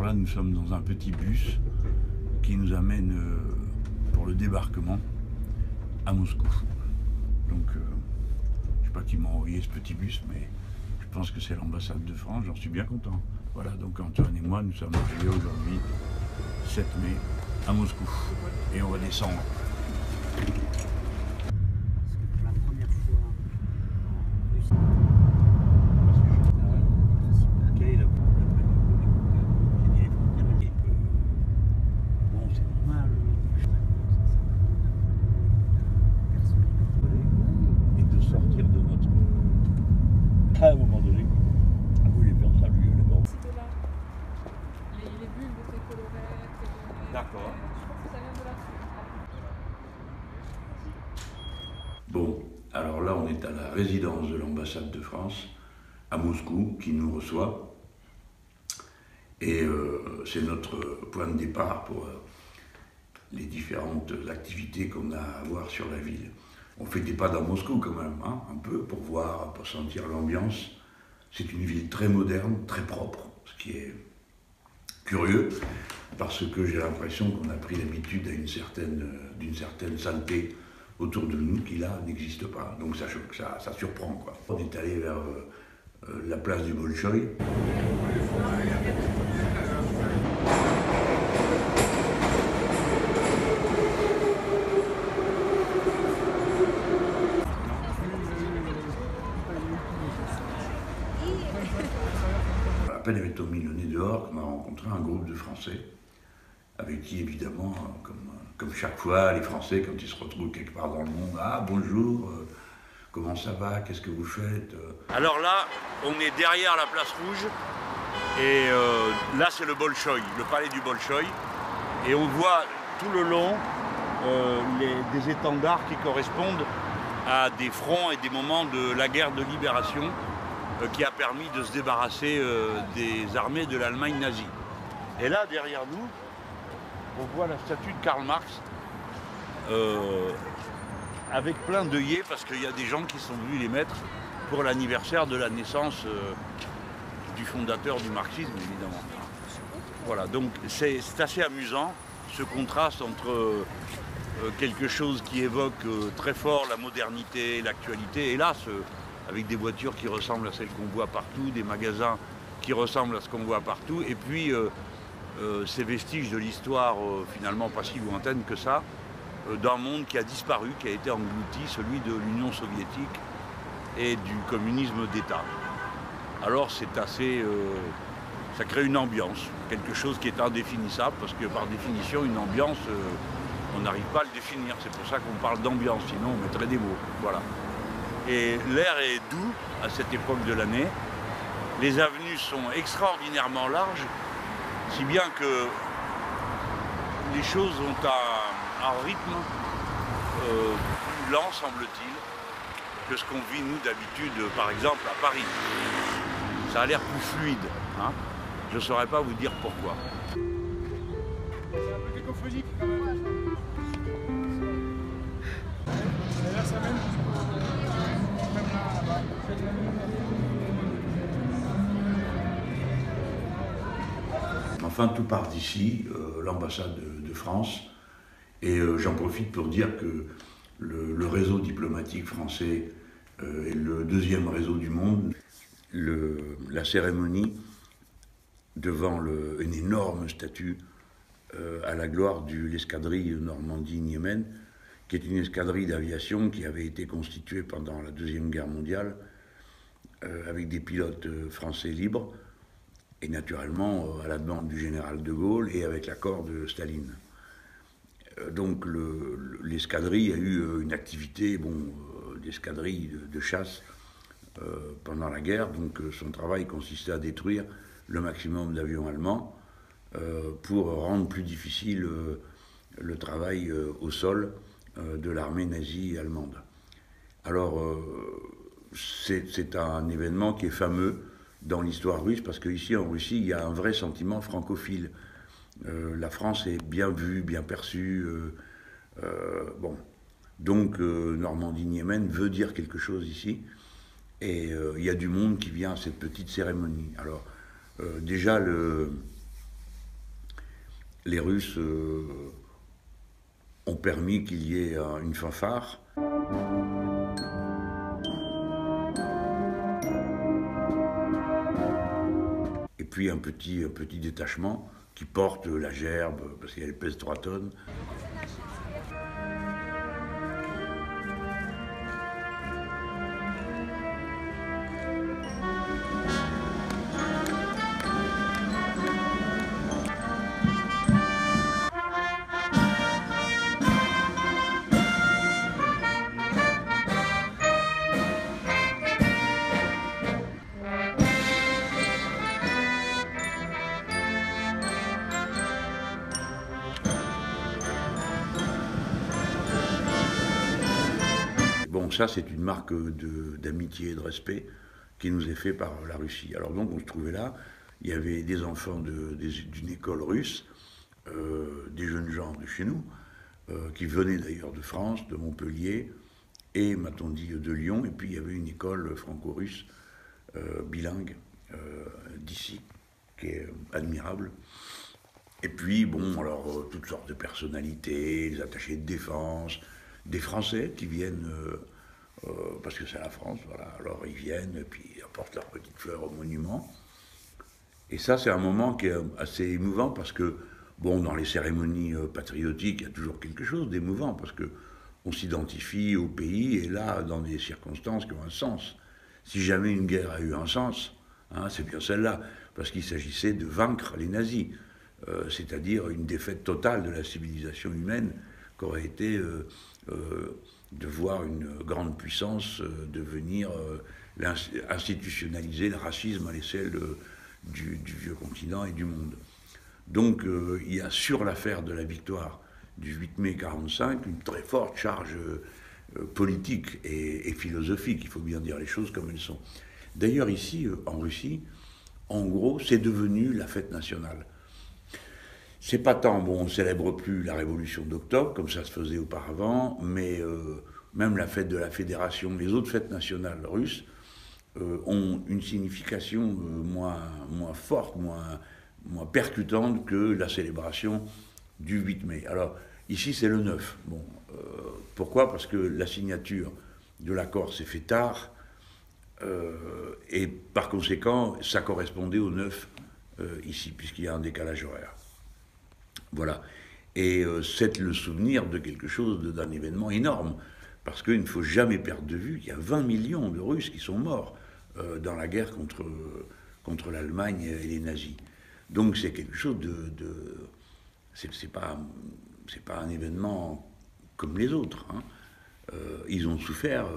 là, nous sommes dans un petit bus qui nous amène pour le débarquement à Moscou. Donc, je ne sais pas qui m'a envoyé ce petit bus, mais je pense que c'est l'ambassade de France, j'en suis bien content. Voilà, donc Antoine et moi, nous sommes arrivés aujourd'hui, 7 mai, à Moscou. Et on va descendre. À un moment donné, vous voulez faire ça, lui, les bords. C'était là. Les bulles de tes colorettes. D'accord. Je pense que ça vient de là-dessus. Bon, alors là, on est à la résidence de l'ambassade de France, à Moscou, qui nous reçoit. Et c'est notre point de départ pour les différentes activités qu'on a à voir sur la ville. On fait des pas dans Moscou quand même, hein, un peu, pour voir, pour sentir l'ambiance. C'est une ville très moderne, très propre, ce qui est curieux, parce que j'ai l'impression qu'on a pris l'habitude d'une certaine saleté autour de nous qui là n'existe pas. Donc ça surprend, quoi. On est allé vers la place du Bolchoï. À peine avait-on mis le nez dehors qu'on a rencontré un groupe de Français, avec qui évidemment, comme chaque fois, les Français, quand ils se retrouvent quelque part dans le monde, « Ah, bonjour, comment ça va, qu'est-ce que vous faites ?» Alors là, on est derrière la place rouge, et là c'est le Bolchoï, le palais du Bolchoï, et on voit tout le long des étendards qui correspondent à des fronts et des moments de la guerre de libération qui a permis de se débarrasser des armées de l'Allemagne nazie. Et là, derrière nous, on voit la statue de Karl Marx avec plein d'œillets, parce qu'il y a des gens qui sont venus les mettre pour l'anniversaire de la naissance du fondateur du marxisme, évidemment. Voilà, donc c'est assez amusant, ce contraste entre quelque chose qui évoque très fort la modernité, l'actualité, et là, avec des voitures qui ressemblent à celles qu'on voit partout, des magasins qui ressemblent à ce qu'on voit partout, et puis ces vestiges de l'histoire finalement pas si lointaine que ça, d'un monde qui a disparu, qui a été englouti, celui de l'Union soviétique et du communisme d'État. Alors c'est assez... ça crée une ambiance, quelque chose qui est indéfinissable, parce que par définition, une ambiance, on n'arrive pas à le définir. C'est pour ça qu'on parle d'ambiance, sinon on mettrait des mots. Voilà. Et l'air est doux à cette époque de l'année. Les avenues sont extraordinairement larges, si bien que les choses ont un rythme plus lent, semble-t-il, que ce qu'on vit, nous, d'habitude, par exemple, à Paris. Ça a l'air plus fluide. Hein. Je ne saurais pas vous dire pourquoi. C'est un peu cacophonique quand même. Là, ça mène même là-bas. Enfin, tout part d'ici, l'ambassade de France, et j'en profite pour dire que le réseau diplomatique français est le deuxième réseau du monde. La cérémonie devant une énorme statue à la gloire de l'escadrille Normandie-Niemen, qui est une escadrille d'aviation qui avait été constituée pendant la Deuxième Guerre mondiale avec des pilotes français libres, et naturellement à la demande du général de Gaulle et avec l'accord de Staline. Donc l'escadrille a eu une activité d'escadrille de chasse pendant la guerre, donc son travail consistait à détruire le maximum d'avions allemands pour rendre plus difficile le travail au sol de l'armée nazie allemande. Alors c'est un événement qui est fameux dans l'histoire russe, parce qu'ici en Russie, il y a un vrai sentiment francophile. La France est bien vue, bien perçue. Donc Normandie-Niemen veut dire quelque chose ici, et il y a du monde qui vient à cette petite cérémonie. Alors déjà, les Russes ont permis qu'il y ait une fanfare. Et puis un petit détachement qui porte la gerbe, parce qu'elle pèse 3 tonnes. Bon, ça, c'est une marque d'amitié et de respect qui nous est fait par la Russie. Alors donc, on se trouvait là, il y avait des enfants d'une école russe, des jeunes gens de chez nous, qui venaient d'ailleurs de France, de Montpellier, et, m'a-t-on dit, de Lyon, et puis il y avait une école franco-russe, bilingue, d'ici, qui est admirable. Et puis, bon, alors, toutes sortes de personnalités, les attachés de défense, des Français qui viennent, parce que c'est la France, voilà, alors ils viennent, et puis ils apportent leurs petites fleurs au monument. Et ça, c'est un moment qui est assez émouvant, parce que, bon, dans les cérémonies patriotiques, il y a toujours quelque chose d'émouvant, parce qu'on s'identifie au pays, et là, dans des circonstances qui ont un sens. Si jamais une guerre a eu un sens, hein, c'est bien celle-là, parce qu'il s'agissait de vaincre les nazis, c'est-à-dire une défaite totale de la civilisation humaine, qu'aurait été de voir une grande puissance devenir institutionnaliser le racisme à l'échelle du vieux continent et du monde. Donc il y a sur l'affaire de la victoire du 8 mai 1945 une très forte charge politique et philosophique, il faut bien dire les choses comme elles sont. D'ailleurs ici, en Russie, en gros, c'est devenu la fête nationale. C'est pas tant, bon, on ne célèbre plus la révolution d'octobre, comme ça se faisait auparavant, mais même la fête de la Fédération, les autres fêtes nationales russes ont une signification moins forte, moins percutante que la célébration du 8 mai. Alors, ici, c'est le 9. Bon, pourquoi? Parce que la signature de l'accord s'est fait tard, et par conséquent, ça correspondait au 9 ici, puisqu'il y a un décalage horaire. Voilà. Et c'est le souvenir de quelque chose, d'un événement énorme. Parce qu'il ne faut jamais perdre de vue qu'il y a 20 millions de Russes qui sont morts dans la guerre contre l'Allemagne et les nazis. Donc c'est quelque chose c'est pas un événement comme les autres. Hein. Ils ont souffert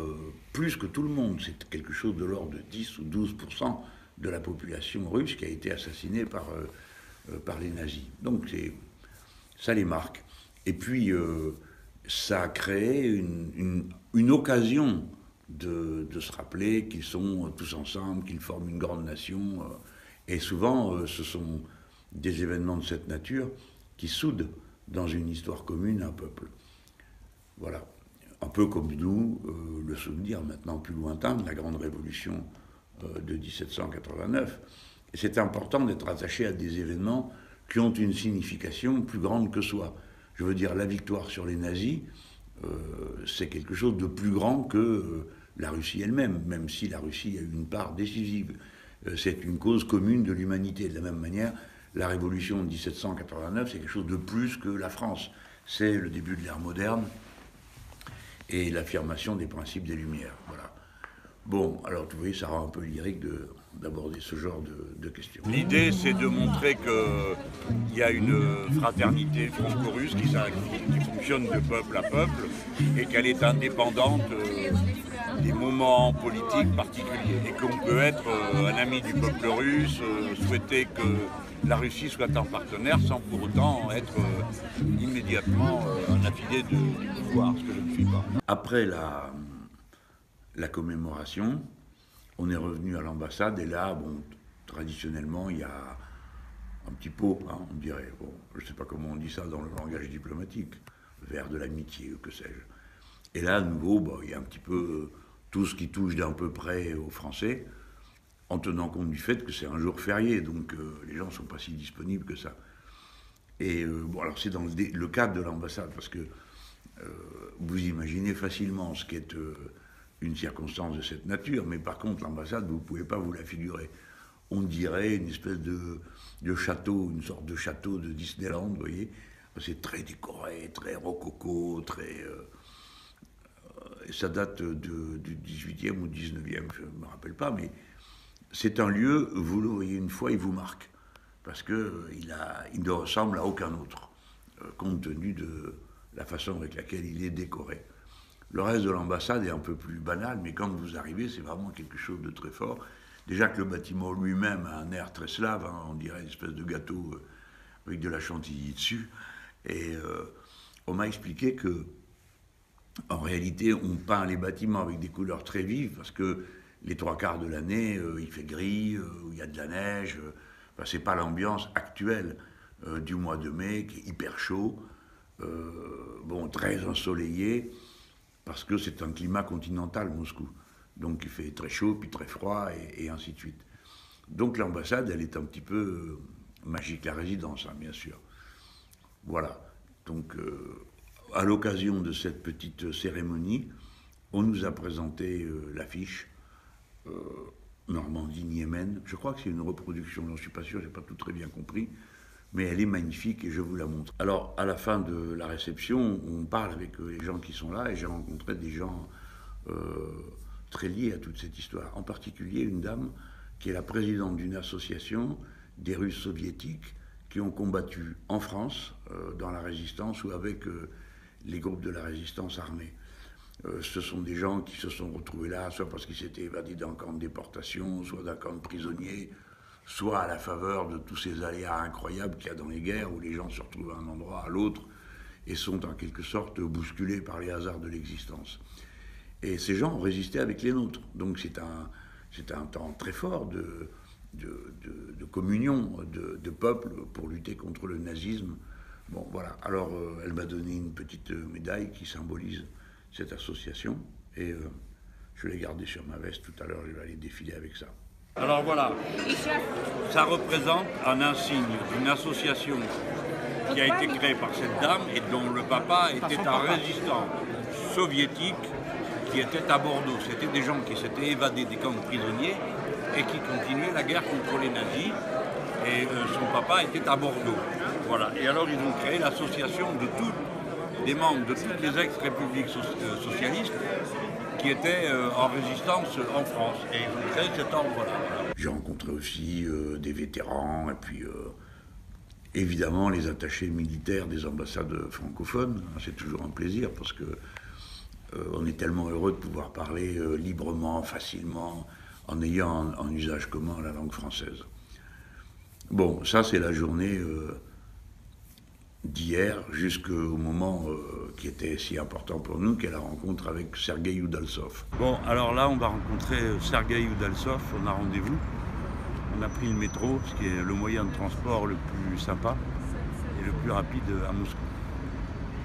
plus que tout le monde. C'est quelque chose de l'ordre de 10 ou 12% de la population russe qui a été assassinée par les nazis. Donc ça les marque. Et puis, ça a créé une occasion de se rappeler qu'ils sont tous ensemble, qu'ils forment une grande nation. Et souvent, ce sont des événements de cette nature qui soudent dans une histoire commune un peuple. Voilà. Un peu comme nous, le souvenir maintenant plus lointain de la grande révolution de 1789. Et c'est important d'être attaché à des événements qui ont une signification plus grande que soi. Je veux dire, la victoire sur les nazis, c'est quelque chose de plus grand que la Russie elle-même, même si la Russie a eu une part décisive. C'est une cause commune de l'humanité. De la même manière, la révolution de 1789, c'est quelque chose de plus que la France. C'est le début de l'ère moderne et l'affirmation des principes des Lumières. Voilà. Bon, alors vous voyez, ça rend un peu lyrique d'aborder ce genre de questions. L'idée, c'est de montrer qu'il y a une fraternité franco-russe qui fonctionne de peuple à peuple et qu'elle est indépendante des moments politiques particuliers et qu'on peut être un ami du peuple russe, souhaiter que la Russie soit un partenaire sans pour autant être immédiatement un affidé du pouvoir, ce que je ne suis pas. Après la commémoration, on est revenu à l'ambassade et là, bon, traditionnellement, il y a un petit pot, hein, on dirait, bon, je ne sais pas comment on dit ça dans le langage diplomatique, verre de l'amitié, que sais-je. Et là, à nouveau, bon, il y a un petit peu tout ce qui touche d'un peu près aux Français, en tenant compte du fait que c'est un jour férié, donc les gens ne sont pas si disponibles que ça. Et bon, alors c'est dans le cadre de l'ambassade, parce que vous imaginez facilement ce qu'est une circonstance de cette nature, mais par contre, l'ambassade, vous ne pouvez pas vous la figurer. On dirait une espèce de château, une sorte de château de Disneyland, vous voyez. C'est très décoré, très rococo, très... et ça date du 18e ou 19e, je ne me rappelle pas, mais c'est un lieu, vous le voyez une fois, il vous marque, parce qu'il ne ressemble à aucun autre, compte tenu de la façon avec laquelle il est décoré. Le reste de l'ambassade est un peu plus banal, mais quand vous arrivez, c'est vraiment quelque chose de très fort. Déjà que le bâtiment lui-même a un air très slave, hein, on dirait une espèce de gâteau avec de la chantilly dessus. Et on m'a expliqué que, en réalité, on peint les bâtiments avec des couleurs très vives, parce que les 3/4 de l'année, il fait gris, il y a de la neige. Enfin, c'est pas l'ambiance actuelle du mois de mai, qui est hyper chaud, bon, très ensoleillé, parce que c'est un climat continental, Moscou. Donc il fait très chaud, puis très froid, et ainsi de suite. Donc l'ambassade, elle est un petit peu magique, la résidence, hein, bien sûr. Voilà. Donc, à l'occasion de cette petite cérémonie, on nous a présenté l'affiche Normandie-Niémen. Je crois que c'est une reproduction, je ne suis pas sûr, je n'ai pas tout très bien compris, mais elle est magnifique et je vous la montre. Alors, à la fin de la réception, on parle avec les gens qui sont là, et j'ai rencontré des gens très liés à toute cette histoire. En particulier, une dame qui est la présidente d'une association des Russes soviétiques qui ont combattu en France, dans la résistance, ou avec les groupes de la résistance armée. Ce sont des gens qui se sont retrouvés là, soit parce qu'ils s'étaient évadés d'un camp de déportation, soit d'un camp de prisonniers, soit à la faveur de tous ces aléas incroyables qu'il y a dans les guerres, où les gens se retrouvent à un endroit, à l'autre, et sont en quelque sorte bousculés par les hasards de l'existence. Et ces gens ont résisté avec les nôtres. Donc c'est un temps très fort de communion, de peuple pour lutter contre le nazisme. Bon, voilà. Alors, elle m'a donné une petite médaille qui symbolise cette association, et je l'ai gardée sur ma veste. Tout à l'heure, je vais aller défiler avec ça. Alors voilà, ça représente un insigne d'une association qui a été créée par cette dame et dont le papa était un résistant soviétique qui était à Bordeaux. C'était des gens qui s'étaient évadés des camps de prisonniers et qui continuaient la guerre contre les nazis. Et son papa était à Bordeaux. Voilà. Et alors ils ont créé l'association des membres de toutes les ex-républiques socialistes qui étaient en résistance en France. Et ils ont créé cet ordre-là. Voilà. J'ai rencontré aussi des vétérans, et puis évidemment les attachés militaires des ambassades francophones. C'est toujours un plaisir, parce que on est tellement heureux de pouvoir parler librement, facilement, en ayant en usage commun la langue française. Bon, ça c'est la journée d'hier jusqu'au moment qui était si important pour nous, qu'est la rencontre avec Sergueï Udaltsov. Bon, alors là on va rencontrer Sergueï Udaltsov, on a rendez-vous. On a pris le métro, ce qui est le moyen de transport le plus sympa et le plus rapide à Moscou.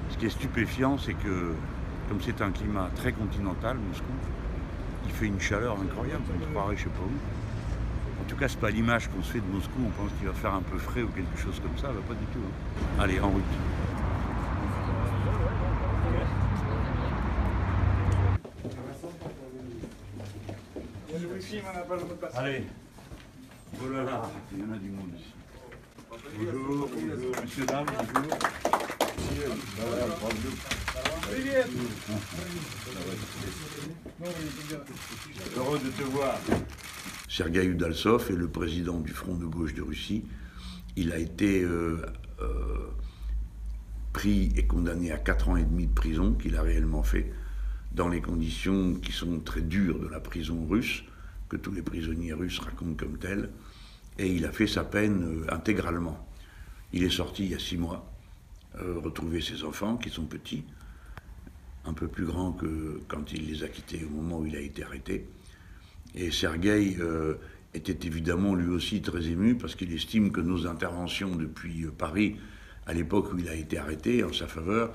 Ce qui est stupéfiant, c'est que, comme c'est un climat très continental, Moscou, il fait une chaleur incroyable, on se croirait je sais pas où. En tout cas, c'est pas l'image qu'on se fait de Moscou, on pense qu'il va faire un peu frais ou quelque chose comme ça, pas du tout. Hein. Allez, en route. Allez. Oh là là, il y en a du monde ici. Bonjour, bonjour, messieurs, dames, bonjour. Heureux de te voir. Sergueï Udaltsov est le président du Front de gauche de Russie. Il a été pris et condamné à 4 ans et demi de prison, qu'il a réellement fait, dans les conditions qui sont très dures de la prison russe, que tous les prisonniers russes racontent comme telles, et il a fait sa peine intégralement. Il est sorti il y a 6 mois, retrouver ses enfants, qui sont petits, un peu plus grands que quand il les a quittés au moment où il a été arrêté. Et Sergueï était évidemment lui aussi très ému, parce qu'il estime que nos interventions depuis Paris, à l'époque où il a été arrêté, en sa faveur,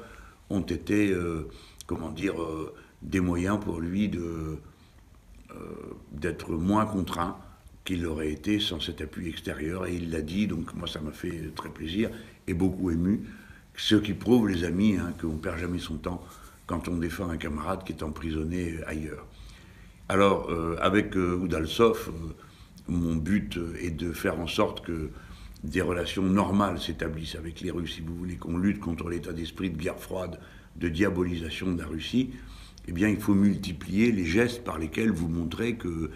ont été, comment dire, des moyens pour lui d'être moins contraint qu'il l'aurait été sans cet appui extérieur. Et il l'a dit, donc moi ça m'a fait très plaisir et beaucoup ému. Ce qui prouve, les amis, hein, qu'on ne perd jamais son temps quand on défend un camarade qui est emprisonné ailleurs. Alors, avec Oudalsov, mon but est de faire en sorte que des relations normales s'établissent avec les Russes. Si vous voulez qu'on lutte contre l'état d'esprit de guerre froide, de diabolisation de la Russie, eh bien, il faut multiplier les gestes par lesquels vous montrez que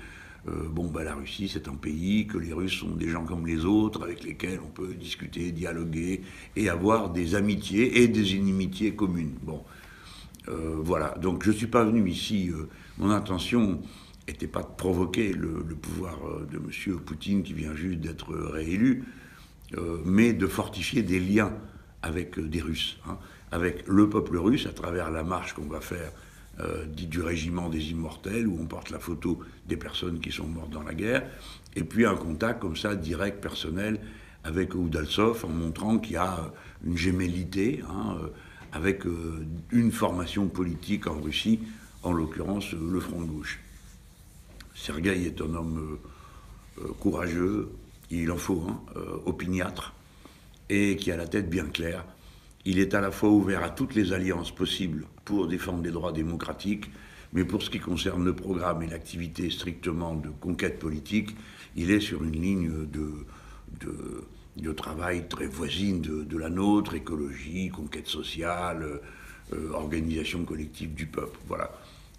la Russie, c'est un pays, que les Russes sont des gens comme les autres, avec lesquels on peut discuter, dialoguer, et avoir des amitiés et des inimitiés communes. Bon, voilà. Donc, je ne suis pas venu ici... mon intention n'était pas de provoquer le pouvoir de M. Poutine, qui vient juste d'être réélu, mais de fortifier des liens avec des Russes, hein, avec le peuple russe, à travers la marche qu'on va faire dit du régiment des immortels, où on porte la photo des personnes qui sont mortes dans la guerre, et puis un contact comme ça, direct, personnel, avec Oudalsov, en montrant qu'il y a une gémellité, hein, avec une formation politique en Russie, en l'occurrence le Front de gauche. Sergueï est un homme courageux, il en faut, hein, opiniâtre, et qui a la tête bien claire. Il est à la fois ouvert à toutes les alliances possibles pour défendre les droits démocratiques, mais pour ce qui concerne le programme et l'activité strictement de conquête politique, il est sur une ligne de travail très voisine de la nôtre, écologie, conquête sociale, organisation collective du peuple. Voilà.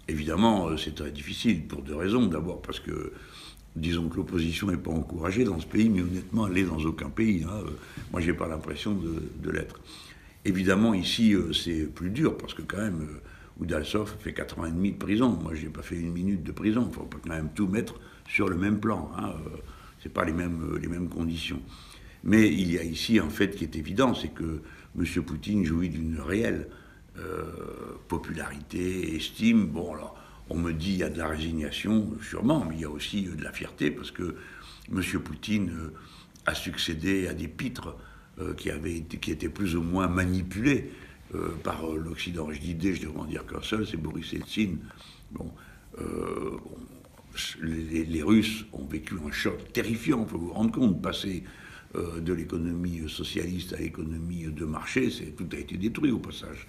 Évidemment, c'est très difficile pour deux raisons. D'abord parce que, disons que l'opposition n'est pas encouragée dans ce pays, mais honnêtement, elle n'est dans aucun pays. Hein. Moi, je n'ai pas l'impression de l'être. Évidemment, ici, c'est plus dur, parce que quand même, Oudalsov fait 4 ans et demi de prison. Moi, je n'ai pas fait 1 minute de prison. Il faut quand même tout mettre sur le même plan. Hein. Ce n'est pas les mêmes conditions. Mais il y a ici un fait qui est évident, c'est que M. Poutine jouit d'une réelle popularité, estime. Bon, alors, on me dit il y a de la résignation, sûrement, mais il y a aussi de la fierté, parce que M. Poutine a succédé à des pitres qui étaient plus ou moins manipulés par l'Occident. Je devrais en dire qu'un seul, c'est Boris Eltsine. Bon, les Russes ont vécu un choc terrifiant, il faut vous rendre compte, passer de l'économie socialiste à l'économie de marché, tout a été détruit au passage.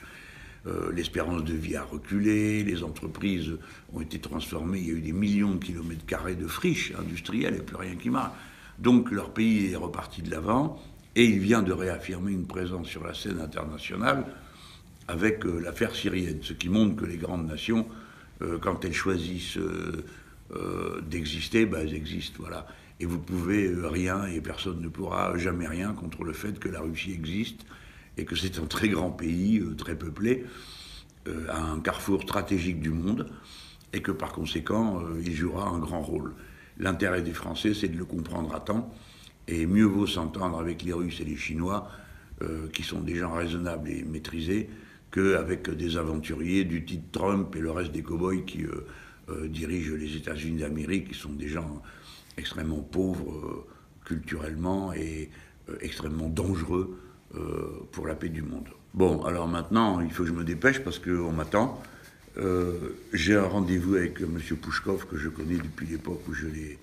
L'espérance de vie a reculé, les entreprises ont été transformées, il y a eu des millions de kilomètres carrés de friches industrielles et plus rien qui marche. Donc leur pays est reparti de l'avant et il vient de réaffirmer une présence sur la scène internationale avec l'affaire syrienne, ce qui montre que les grandes nations, quand elles choisissent d'exister, elles existent, voilà. Et vous pouvez rien, et personne ne pourra jamais rien contre le fait que la Russie existe, et que c'est un très grand pays, très peuplé, à un carrefour stratégique du monde, et que par conséquent, il jouera un grand rôle. L'intérêt des Français, c'est de le comprendre à temps, et mieux vaut s'entendre avec les Russes et les Chinois, qui sont des gens raisonnables et maîtrisés, qu'avec des aventuriers du type Trump et le reste des cow-boys qui dirigent les États-Unis d'Amérique, qui sont des gens extrêmement pauvres culturellement et extrêmement dangereux pour la paix du monde. Bon, alors maintenant, il faut que je me dépêche parce qu'on m'attend. J'ai un rendez-vous avec M. Pouchkov, que je connais depuis l'époque où je l'ai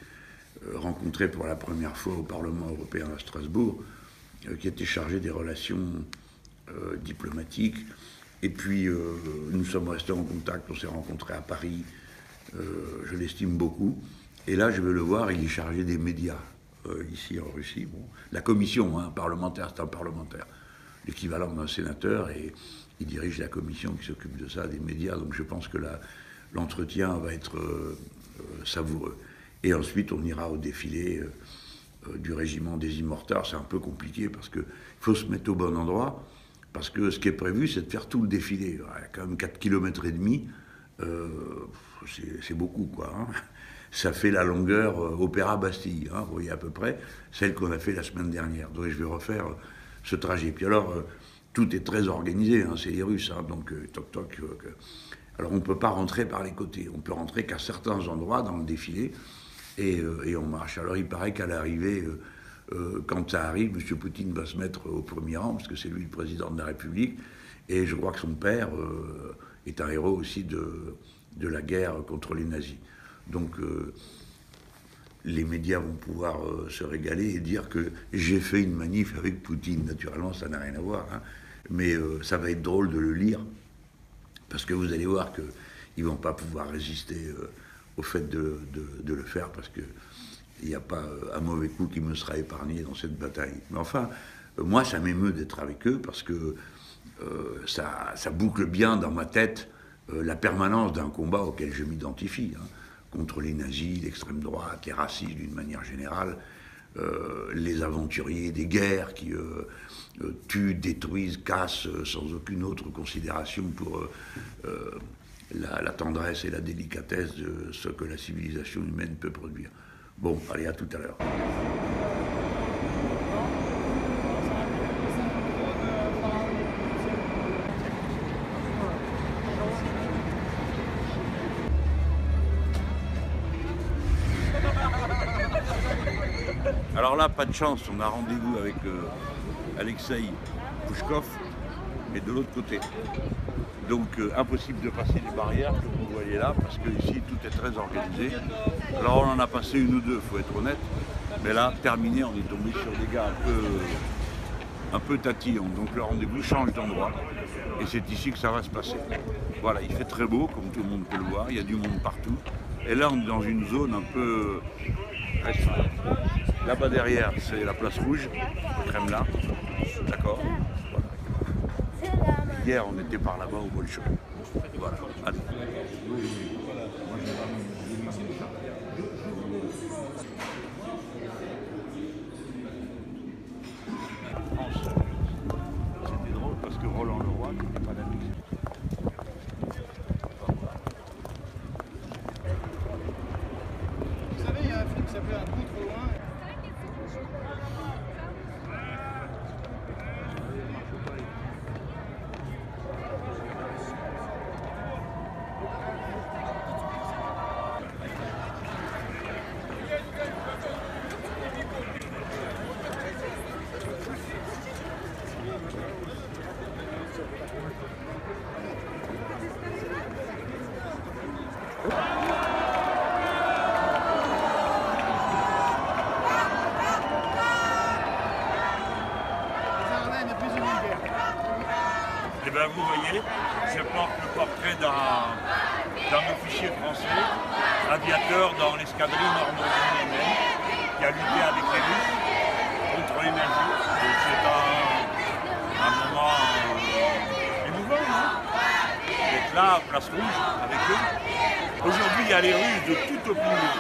rencontré pour la première fois au Parlement européen à Strasbourg, qui était chargé des relations diplomatiques. Et puis, nous sommes restés en contact, on s'est rencontrés à Paris, je l'estime beaucoup. Et là, je vais le voir, il est chargé des médias, ici en Russie. Bon, la commission parlementaire, c'est un parlementaire, l'équivalent d'un sénateur, et il dirige la commission qui s'occupe de ça, des médias. Donc je pense que l'entretien va être savoureux. Et ensuite, on ira au défilé du régiment des immortels. C'est un peu compliqué parce qu'il faut se mettre au bon endroit, parce que ce qui est prévu, c'est de faire tout le défilé. Il y a quand même 4,5 km, c'est beaucoup, quoi. Hein. Ça fait la longueur Opéra Bastille, hein, vous voyez à peu près, celle qu'on a fait la semaine dernière. Donc je vais refaire ce trajet. Puis alors, tout est très organisé, hein, c'est les Russes, hein, donc toc toc. Alors on ne peut pas rentrer par les côtés, on peut rentrer qu'à certains endroits dans le défilé, et on marche. Alors il paraît qu'à l'arrivée, quand ça arrive, M. Poutine va se mettre au premier rang, parce que c'est lui le président de la République, et je crois que son père est un héros aussi de la guerre contre les nazis. Donc, les médias vont pouvoir se régaler et dire que j'ai fait une manif avec Poutine. Naturellement, ça n'a rien à voir, hein. Mais ça va être drôle de le lire, parce que vous allez voir qu'ils ne vont pas pouvoir résister au fait de le faire, parce qu'il n'y a pas un mauvais coup qui me sera épargné dans cette bataille. Mais enfin, moi, ça m'émeut d'être avec eux, parce que ça boucle bien dans ma tête la permanence d'un combat auquel je m'identifie, hein, contre les nazis, l'extrême droite, les racistes d'une manière générale, les aventuriers des guerres qui tuent, détruisent, cassent sans aucune autre considération pour la tendresse et la délicatesse de ce que la civilisation humaine peut produire. Bon, allez, à tout à l'heure. Alors là, pas de chance, on a rendez-vous avec Alexei Pouchkov, mais de l'autre côté. Donc impossible de passer les barrières que vous voyez là, parce que ici tout est très organisé. Alors on en a passé une ou deux, il faut être honnête, mais là, terminé, on est tombé sur des gars un peu tatillons. Donc le rendez-vous change d'endroit, et c'est ici que ça va se passer. Voilà, il fait très beau, comme tout le monde peut le voir, il y a du monde partout. Et là, on est dans une zone un peu restreinte. Là-bas derrière, c'est la place rouge, le Kremlin, d'accord. Voilà. Hier, on était par là-bas au Bolshoi. Voilà, allez. C'était drôle parce que Roland Leroy n'était pas là. Vous savez, il y a un film qui s'appelait Un bout trop loin. Eh bien, vous voyez, je porte le portrait d'un officier français, aviateur dans l'escadrille Normandie-Yémen, qui a lutté avec les Russes contre les nazis. Et c'est un moment émouvant, non? D'être là, place rouge, avec eux. Aujourd'hui, il y a les Russes de toute opinion,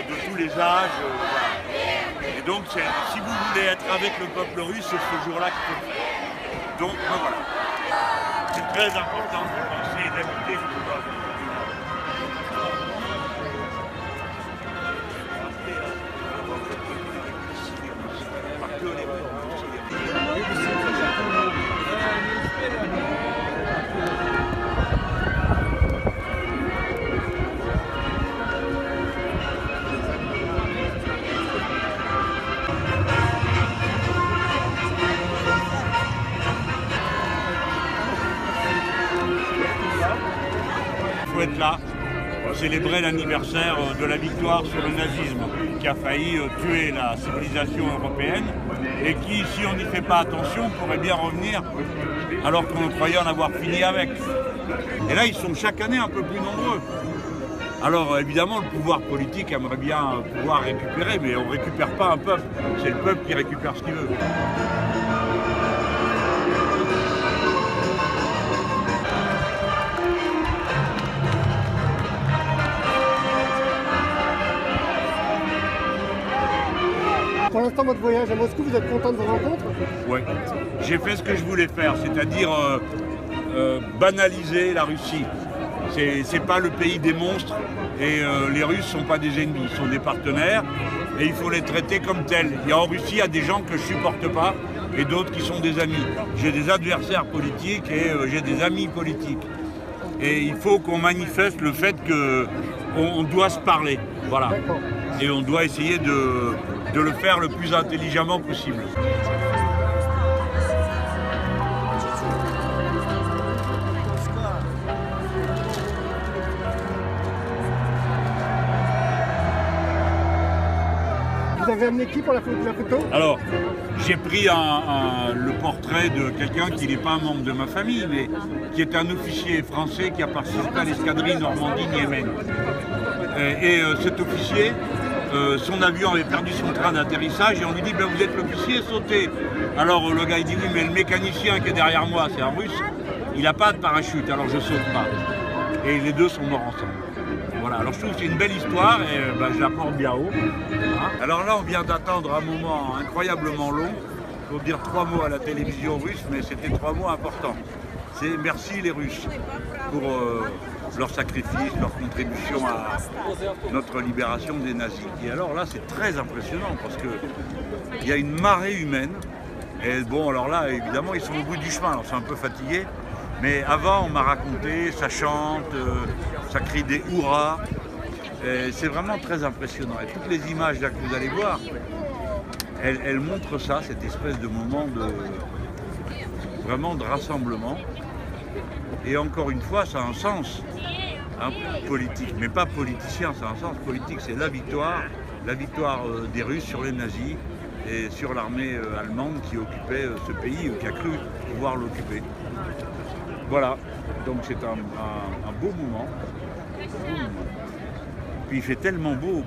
de tous les âges. Voilà. Et donc, si vous voulez être avec le peuple russe, c'est ce jour-là qu'il faut le faire. Donc voilà, c'est très important de penser et d'habiter le pouvoir. Être là pour célébrer l'anniversaire de la victoire sur le nazisme qui a failli tuer la civilisation européenne et qui, si on n'y fait pas attention, pourrait bien revenir alors qu'on croyait en avoir fini avec. Et là, ils sont chaque année un peu plus nombreux. Alors évidemment, le pouvoir politique aimerait bien pouvoir récupérer, mais on ne récupère pas un peuple, c'est le peuple qui récupère ce qu'il veut. Pour l'instant, votre voyage à Moscou, vous êtes content de vos rencontres? Oui, j'ai fait ce que je voulais faire, c'est-à-dire banaliser la Russie. C'est pas le pays des monstres et les Russes sont pas des ennemis, ils sont des partenaires et il faut les traiter comme tels. En Russie, il y a des gens que je supporte pas et d'autres qui sont des amis. J'ai des adversaires politiques et j'ai des amis politiques. Et il faut qu'on manifeste le fait qu'on doit se parler. Voilà. Et on doit essayer de le faire le plus intelligemment possible. avez amené qui pour la photo? Alors, j'ai pris le portrait de quelqu'un qui n'est pas un membre de ma famille, mais qui est un officier français qui a participé à l'escadrille Normandie-Niémen. Cet officier, son avion avait perdu son train d'atterrissage et on lui dit ben, vous êtes l'officier, sautez. Alors le gars il dit oui mais le mécanicien qui est derrière moi, c'est un russe, il n'a pas de parachute, alors je saute pas. Et les deux sont morts ensemble. Voilà, alors je trouve que c'est une belle histoire et ben, je la porte bien haut. Alors là on vient d'attendre un moment incroyablement long. Il faut dire 3 mots à la télévision russe, mais c'était 3 mots importants. C'est merci les Russes pour leur sacrifice, leur contribution à notre libération des nazis. Et alors là, c'est très impressionnant parce qu'il y a une marée humaine. Et bon, alors là, évidemment, ils sont au bout du chemin, alors c'est un peu fatigué. Mais avant, on m'a raconté, ça chante, ça crie des hurrahs. C'est vraiment très impressionnant. Et toutes les images là que vous allez voir, elles montrent ça, cette espèce de moment vraiment de rassemblement. Et encore une fois, ça a un sens politique, mais pas politicien, ça a un sens politique. C'est la victoire des Russes sur les nazis et sur l'armée allemande qui occupait ce pays, ou qui a cru pouvoir l'occuper. Voilà, donc c'est un beau moment. Puis il fait tellement beau.